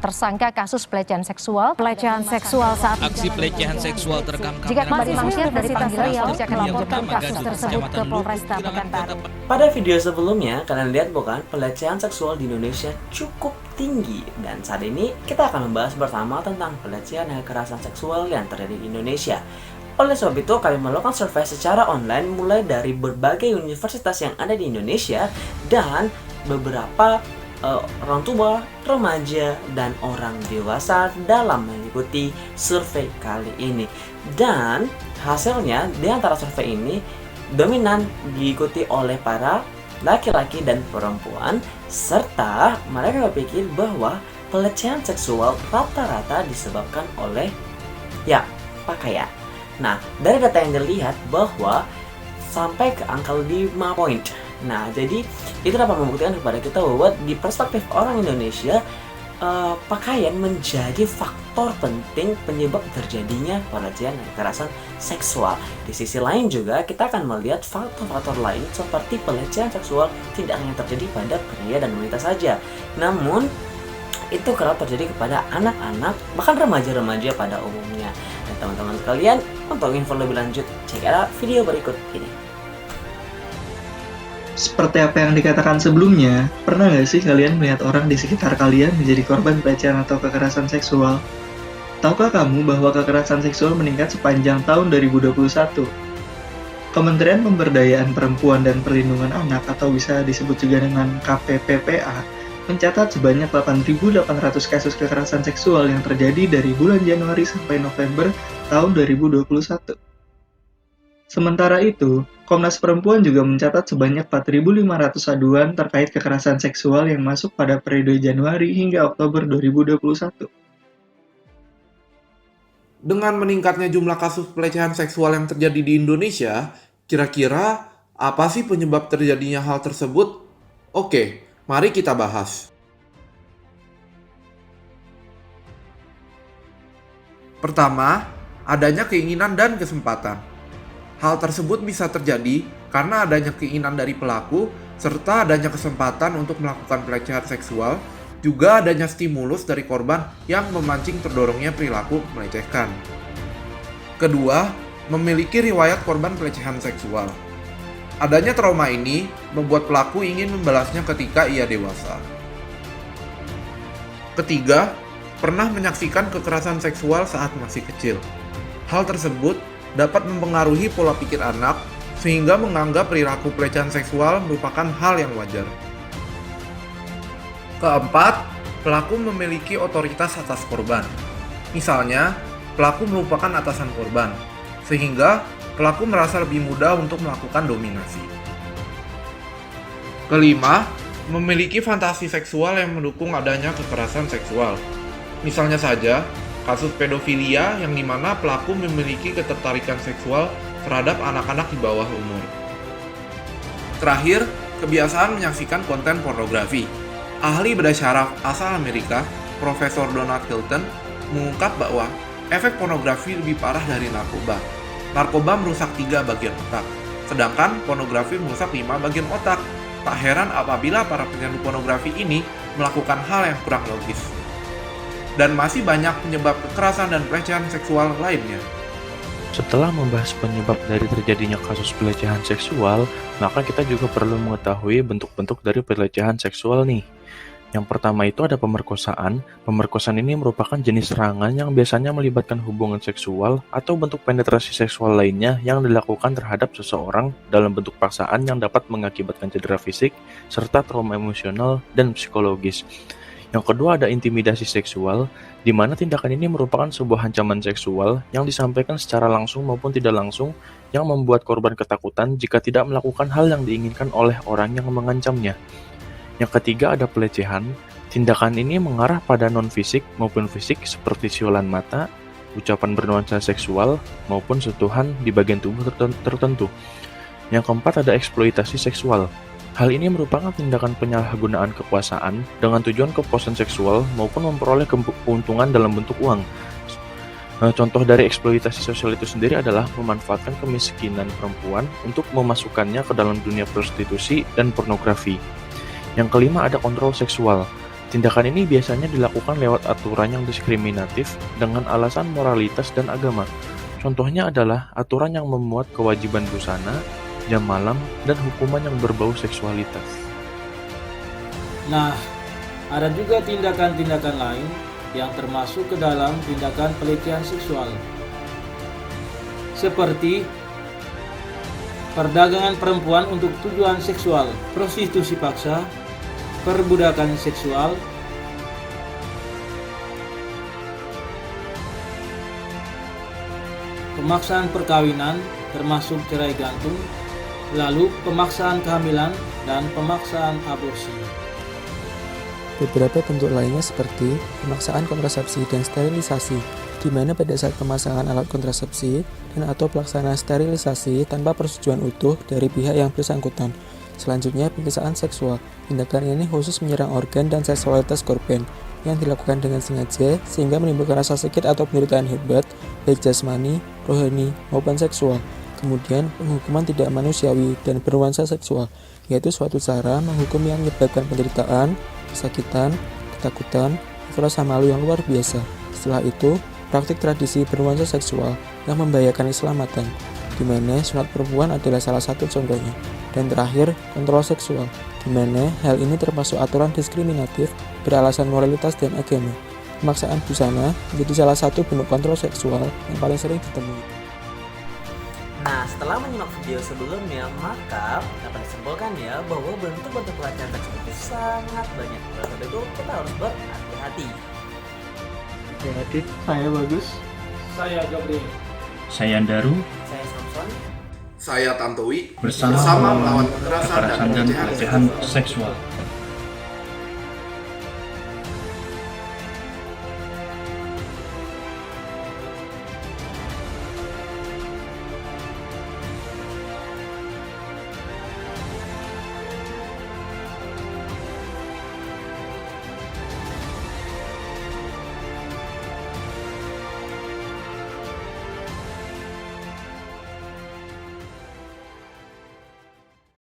tersangka kasus pelecehan seksual saat Aksi pelecehan seksual terekam jika kamera kembali mangkir dari panggilan polisi akan melaporkan Dian kasus Permata, tersebut ke Kecamatan Polresta Luwu, Pekanbaru. Pada video sebelumnya, kalian lihat bukan pelecehan seksual di Indonesia cukup tinggi. Dan saat ini kita akan membahas bersama tentang pelecehan dan kekerasan seksual yang terjadi di Indonesia. Oleh sebab itu, kami melakukan survei secara online mulai dari berbagai universitas yang ada di Indonesia dan beberapa orang tua, remaja, dan orang dewasa dalam mengikuti survei kali ini. Dan hasilnya di antara survei ini dominan diikuti oleh para laki-laki dan perempuan, serta mereka berpikir bahwa pelecehan seksual rata-rata disebabkan oleh pakaian. Nah, dari data yang dilihat bahwa sampai ke angka 5 poin. Nah, jadi itu dapat membuktikan kepada kita bahwa di perspektif orang Indonesia, pakaian menjadi faktor penting penyebab terjadinya pelecehan dan kekerasan seksual. Di sisi lain juga kita akan melihat faktor-faktor lain seperti pelecehan seksual tidak hanya terjadi pada pria dan wanita saja, namun itu kerap terjadi kepada anak-anak, bahkan remaja-remaja pada umumnya. Dan teman-teman sekalian, untuk info lebih lanjut, cek out video berikut ini. Seperti apa yang dikatakan sebelumnya, pernah nggak sih kalian melihat orang di sekitar kalian menjadi korban pelecehan atau kekerasan seksual? Tahukah kamu bahwa kekerasan seksual meningkat sepanjang tahun 2021? Kementerian Pemberdayaan Perempuan dan Perlindungan Anak atau bisa disebut juga dengan KPPPA mencatat sebanyak 8.800 kasus kekerasan seksual yang terjadi dari bulan Januari sampai November tahun 2021. Sementara itu, Komnas Perempuan juga mencatat sebanyak 4.500 aduan terkait kekerasan seksual yang masuk pada periode Januari hingga Oktober 2021. Dengan meningkatnya jumlah kasus pelecehan seksual yang terjadi di Indonesia, kira-kira apa sih penyebab terjadinya hal tersebut? Oke, mari kita bahas. Pertama, adanya keinginan dan kesempatan. Hal tersebut bisa terjadi karena adanya keinginan dari pelaku, serta adanya kesempatan untuk melakukan pelecehan seksual, juga adanya stimulus dari korban yang memancing terdorongnya perilaku melecehkan. Kedua, memiliki riwayat korban pelecehan seksual. Adanya trauma ini membuat pelaku ingin membalasnya ketika ia dewasa. Ketiga, pernah menyaksikan kekerasan seksual saat masih kecil. Hal tersebut dapat mempengaruhi pola pikir anak sehingga menganggap perilaku pelecehan seksual merupakan hal yang wajar. Keempat, pelaku memiliki otoritas atas korban. Misalnya, pelaku merupakan atasan korban, sehingga pelaku merasa lebih mudah untuk melakukan dominasi. Kelima, memiliki fantasi seksual yang mendukung adanya kekerasan seksual. Misalnya saja, kasus pedofilia yang dimana pelaku memiliki ketertarikan seksual terhadap anak-anak di bawah umur. Terakhir, kebiasaan menyaksikan konten pornografi. Ahli bedah syaraf asal Amerika, Profesor Donald Hilton, mengungkap bahwa efek pornografi lebih parah dari narkoba. Narkoba merusak 3 bagian otak, sedangkan pornografi merusak 5 bagian otak. Tak heran apabila para penyandu pornografi ini melakukan hal yang kurang logis. Dan masih banyak penyebab kekerasan dan pelecehan seksual lainnya. Setelah membahas penyebab dari terjadinya kasus pelecehan seksual, maka kita juga perlu mengetahui bentuk-bentuk dari pelecehan seksual nih. Yang pertama itu ada pemerkosaan. Pemerkosaan ini merupakan jenis serangan yang biasanya melibatkan hubungan seksual atau bentuk penetrasi seksual lainnya yang dilakukan terhadap seseorang dalam bentuk paksaan yang dapat mengakibatkan cedera fisik, serta trauma emosional dan psikologis. Yang kedua ada intimidasi seksual, di mana tindakan ini merupakan sebuah ancaman seksual yang disampaikan secara langsung maupun tidak langsung yang membuat korban ketakutan jika tidak melakukan hal yang diinginkan oleh orang yang mengancamnya. Yang ketiga ada pelecehan, tindakan ini mengarah pada non-fisik maupun fisik seperti siulan mata, ucapan bernuansa seksual, maupun sentuhan di bagian tubuh tertentu. Yang keempat ada eksploitasi seksual. Hal ini merupakan tindakan penyalahgunaan kekuasaan dengan tujuan kepuasan seksual maupun memperoleh keuntungan dalam bentuk uang. Contoh dari eksploitasi sosial itu sendiri adalah memanfaatkan kemiskinan perempuan untuk memasukkannya ke dalam dunia prostitusi dan pornografi. Yang kelima ada kontrol seksual. Tindakan ini biasanya dilakukan lewat aturan yang diskriminatif dengan alasan moralitas dan agama. Contohnya adalah aturan yang memuat kewajiban busana, jam malam, dan hukuman yang berbau seksualitas. Nah, ada juga tindakan-tindakan lain yang termasuk ke dalam tindakan pelecehan seksual, seperti perdagangan perempuan untuk tujuan seksual, prostitusi paksa, perbudakan seksual, pemaksaan perkawinan termasuk cerai gantung, lalu pemaksaan kehamilan dan pemaksaan aborsi. Beberapa bentuk lainnya seperti pemaksaan kontrasepsi dan sterilisasi, di mana pada saat pemasangan alat kontrasepsi dan atau pelaksanaan sterilisasi tanpa persetujuan utuh dari pihak yang bersangkutan. Selanjutnya, penyiksaan seksual. Tindakan ini khusus menyerang organ dan seksualitas korban yang dilakukan dengan sengaja sehingga menimbulkan rasa sakit atau penderitaan hebat, baik jasmani, rohani, maupun seksual. Kemudian, penghukuman tidak manusiawi dan bernuansa seksual, yaitu suatu cara menghukum yang menyebabkan penderitaan, kesakitan, ketakutan, atau rasa malu yang luar biasa. Setelah itu, praktik tradisi bernuansa seksual yang membahayakan keselamatan, di mana sunat perempuan adalah salah satu contohnya. Dan terakhir, kontrol seksual, di mana hal ini termasuk aturan diskriminatif beralasan moralitas dan agama. Pemaksaan busana menjadi salah satu bentuk kontrol seksual yang paling sering ditemui. Nah, setelah menyimak video sebelumnya, maka dapat disimpulkan ya bahwa bentuk-bentuk pelecehan seksual itu sangat banyak. Oleh sebab itu, kita harus berhati-hati. Oke, Adit, saya Bagus. Saya Gabriel. Saya Daru, Saya Samson. Saya Tantowi bersama melawan kekerasan dan pelecehan seksual.